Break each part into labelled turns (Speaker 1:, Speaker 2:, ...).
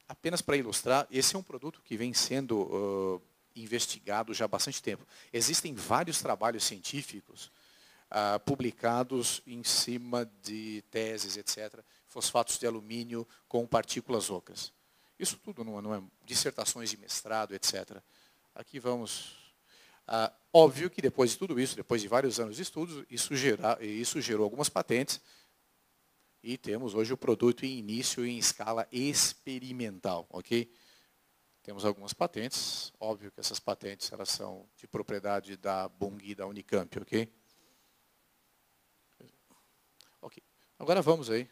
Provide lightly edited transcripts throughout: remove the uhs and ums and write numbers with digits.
Speaker 1: Apenas para ilustrar, esse é um produto que vem sendo investigado já há bastante tempo. Existem vários trabalhos científicos publicados em cima de teses, etc., fosfatos de alumínio com partículas ocas. Isso tudo não é dissertações de mestrado, etc. Aqui vamos... óbvio que depois de tudo isso, depois de vários anos de estudos, isso gerou algumas patentes e temos hoje o produto em início em escala experimental, ok? Temos algumas patentes, óbvio que essas patentes elas são de propriedade da Bung e da Unicamp, ok? Ok. Agora vamos aí.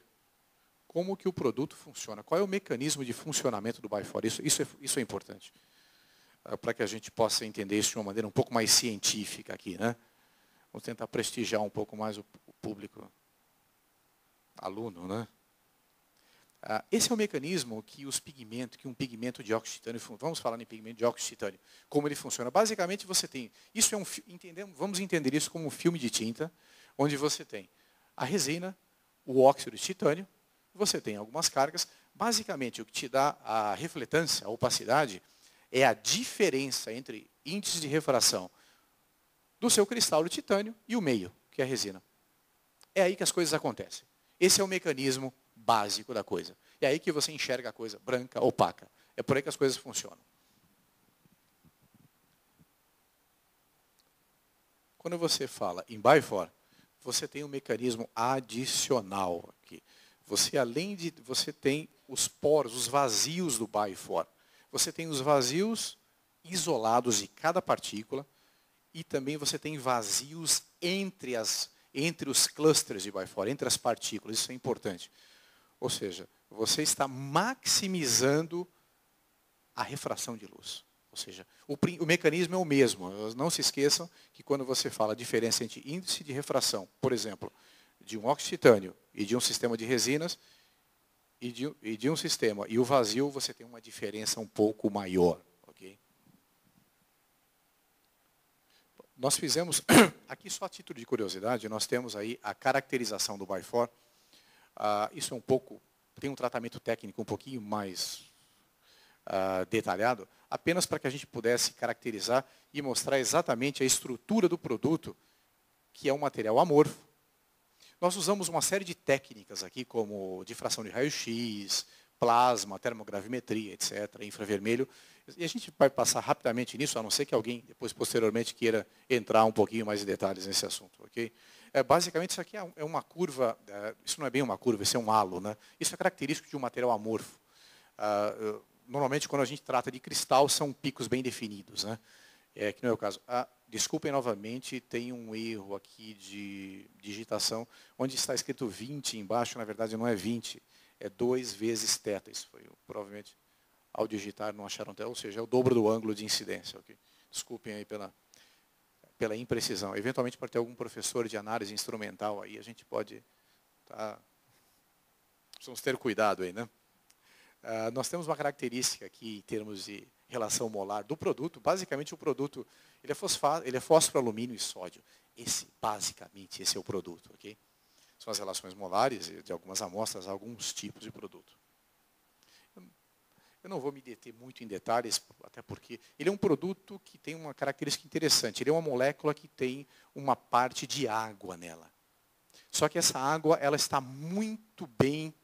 Speaker 1: Como que o produto funciona? Qual é o mecanismo de funcionamento do Bifor? Isso é importante. Para que a gente possa entender isso de uma maneira um pouco mais científica aqui, né? Vamos tentar prestigiar um pouco mais o público aluno, né? Esse é o mecanismo que um pigmento de óxido de titânio, vamos falar em pigmento de óxido de titânio, como ele funciona. Basicamente você tem, vamos entender isso como um filme de tinta, onde você tem a resina, o óxido de titânio, você tem algumas cargas. Basicamente o que te dá a refletância, a opacidade, é a diferença entre índice de refração do seu cristal de titânio e o meio, que é a resina. É aí que as coisas acontecem. Esse é o mecanismo básico da coisa. É aí que você enxerga a coisa branca, opaca. É por aí que as coisas funcionam. Quando você fala em Bifor, você tem um mecanismo adicional aqui. Você tem os poros, os vazios do Bifor. Você tem os vazios isolados de cada partícula e também você tem vazios entre os clusters de Bifor, entre as partículas. Isso é importante. Ou seja, você está maximizando a refração de luz. Ou seja, o mecanismo é o mesmo. Não se esqueçam que quando você fala a diferença entre índice de refração, por exemplo, de um óxido de titânio e de um sistema de resinas, e de um sistema e o vazio, você tem uma diferença um pouco maior. Okay? Nós fizemos, aqui só a título de curiosidade, nós temos aí a caracterização do Bifor. Isso é tem um tratamento técnico um pouquinho mais detalhado, apenas para que a gente pudesse caracterizar e mostrar exatamente a estrutura do produto, que é um material amorfo. Nós usamos uma série de técnicas aqui, como difração de raio-x, plasma, termogravimetria, etc., infravermelho. E a gente vai passar rapidamente nisso, a não ser que alguém, depois, posteriormente, queira entrar um pouquinho mais em detalhes nesse assunto. Okay? Basicamente, isso aqui é uma curva, isso não é bem uma curva, isso é um halo. Né? Isso é característico de um material amorfo. Normalmente, quando a gente trata de cristal, são picos bem definidos. Né? Que não é o caso. Desculpem novamente, tem um erro aqui de digitação, onde está escrito 20 embaixo, na verdade não é 20, é 2 vezes θ. Isso foi, provavelmente, ao digitar não acharam θ, ou seja, é o dobro do ângulo de incidência. Okay? Desculpem aí pela imprecisão. Eventualmente, para ter algum professor de análise instrumental, aí a gente pode... Precisamos ter cuidado aí, né? Nós temos uma característica aqui, em termos de relação molar do produto. Basicamente, o produto ele é fósforo, alumínio e sódio. Basicamente, esse é o produto. Okay? São as relações molares de algumas amostras, alguns tipos de produto. Eu não vou me deter muito em detalhes, até porque ele é um produto que tem uma característica interessante. Ele é uma molécula que tem uma parte de água nela. Só que essa água ela está muito bem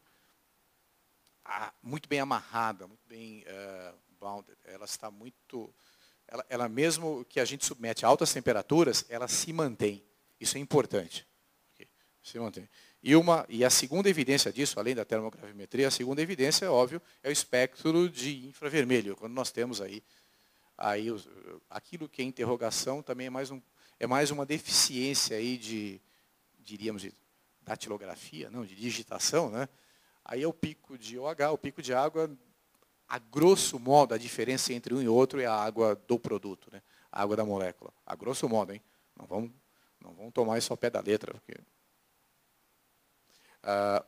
Speaker 1: amarrada, muito bem bounded. Ela está muito... Ela mesmo que a gente submete a altas temperaturas, ela se mantém. Isso é importante. Okay? Se mantém. E a segunda evidência disso, além da termogravimetria, a segunda evidência, óbvio, é o espectro de infravermelho. Quando nós temos aí aquilo que é interrogação também é mais uma deficiência aí diríamos, de datilografia, não, de digitação, né? Aí é o pico de OH, o pico de água, a grosso modo, a diferença entre um e outro é a água do produto, né? A água da molécula. A grosso modo, hein? Não vamos tomar isso ao pé da letra. Porque...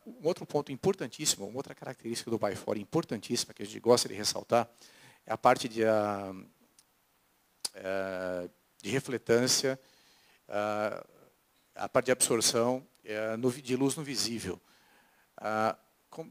Speaker 1: um outro ponto importantíssimo, uma outra característica do Bifor importantíssima, que a gente gosta de ressaltar, é a parte de refletância, a parte de absorção de luz no visível.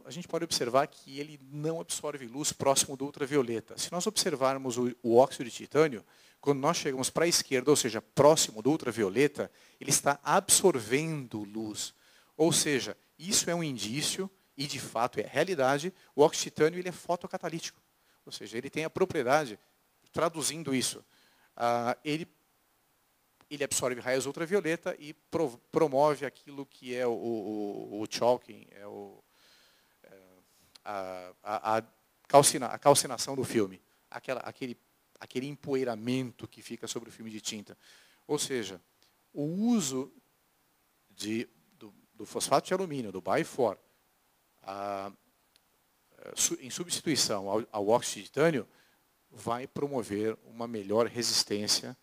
Speaker 1: a gente pode observar que ele não absorve luz próximo do ultravioleta. Se nós observarmos o óxido de titânio, quando nós chegamos para a esquerda, ou seja, próximo do ultravioleta, ele está absorvendo luz. Ou seja, isso é um indício, e de fato é realidade, o óxido de titânio ele é fotocatalítico. Ou seja, ele tem a propriedade, traduzindo isso, ele absorve raios ultravioleta e promove aquilo que é o choking, a calcinação do filme, aquele empoeiramento que fica sobre o filme de tinta. Ou seja, o uso do fosfato de alumínio, do Bifor, em substituição ao óxido de titânio, vai promover uma melhor resistência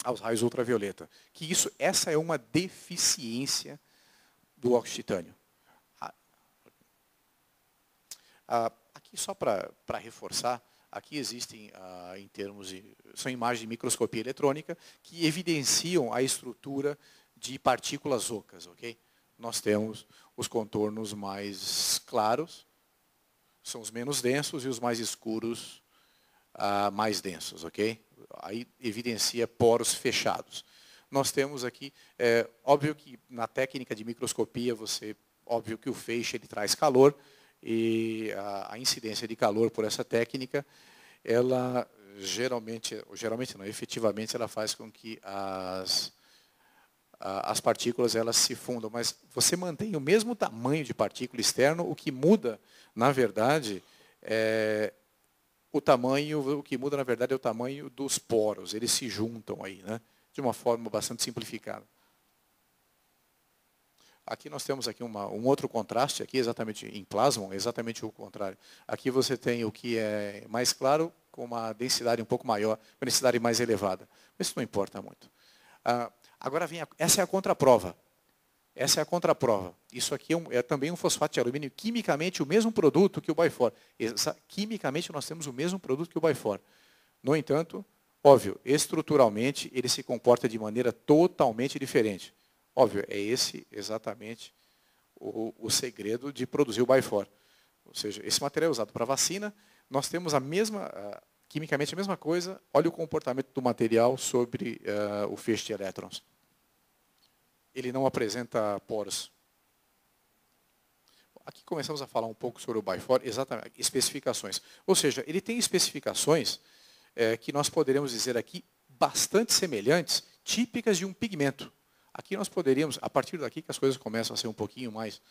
Speaker 1: aos raios ultravioleta. Essa é uma deficiência do óxido de titânio. Aqui, só para reforçar, aqui existem, são imagens de microscopia eletrônica que evidenciam a estrutura de partículas ocas. Okay? Nós temos os contornos mais claros, são os menos densos, e os mais escuros, mais densos. Okay? Aí evidencia poros fechados. Nós temos aqui, óbvio que na técnica de microscopia, óbvio que o feixe ele traz calor, e a incidência de calor por essa técnica, ela efetivamente ela faz com que as partículas elas se fundam, mas você mantém o mesmo tamanho de partícula externo, o que muda, na verdade, o que muda, na verdade, é o tamanho dos poros. Eles se juntam aí, né? De uma forma bastante simplificada. Aqui nós temos aqui um outro contraste, aqui exatamente em plasma, exatamente o contrário. Aqui você tem o que é mais claro, com uma densidade um pouco maior, uma densidade mais elevada. Mas isso não importa muito. Agora essa é a contraprova. Essa é a contraprova. Isso aqui é também um fosfato de alumínio, quimicamente o mesmo produto que o Bifor. Quimicamente nós temos o mesmo produto que o Bifor. No entanto, óbvio, estruturalmente ele se comporta de maneira totalmente diferente. Óbvio, é esse exatamente o segredo de produzir o Bifor. Ou seja, esse material é usado para vacina, nós temos quimicamente a mesma coisa, olha o comportamento do material sobre o feixe de elétrons. Ele não apresenta poros. Aqui começamos a falar um pouco sobre o Bifor, exatamente, especificações. Ou seja, ele tem especificações que nós poderíamos dizer aqui bastante semelhantes, típicas de um pigmento. Aqui nós poderíamos, a partir daqui que as coisas começam a ser um pouquinho mais,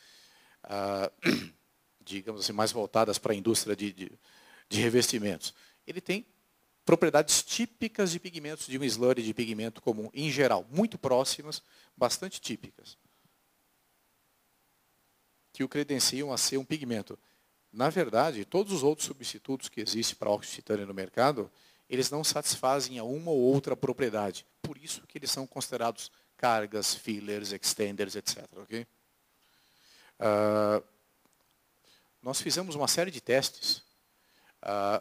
Speaker 1: digamos assim, mais voltadas para a indústria de revestimentos. Ele tem propriedades típicas de pigmentos, de um slurry de pigmento comum, em geral, muito próximas, bastante típicas, que o credenciam a ser um pigmento. Na verdade, todos os outros substitutos que existem para óxido de titânio no mercado, eles não satisfazem a uma ou outra propriedade. Por isso que eles são considerados cargas, fillers, extenders, etc. Okay? Nós fizemos uma série de testes,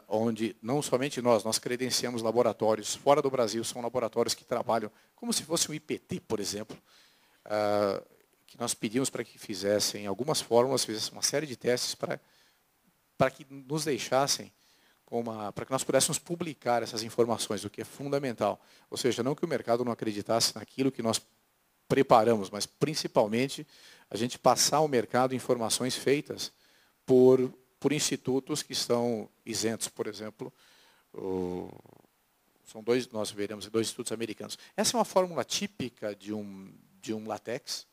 Speaker 1: onde não somente nós credenciamos laboratórios fora do Brasil, são laboratórios que trabalham como se fosse um IPT, por exemplo, que nós pedimos para que fizessem algumas fórmulas, fizessem uma série de testes para que nos deixassem, para que nós pudéssemos publicar essas informações, o que é fundamental. Ou seja, não que o mercado não acreditasse naquilo que nós preparamos, mas principalmente a gente passar ao mercado informações feitas por institutos que estão isentos, por exemplo, nós veremos dois institutos americanos. Essa é uma fórmula típica de um látex,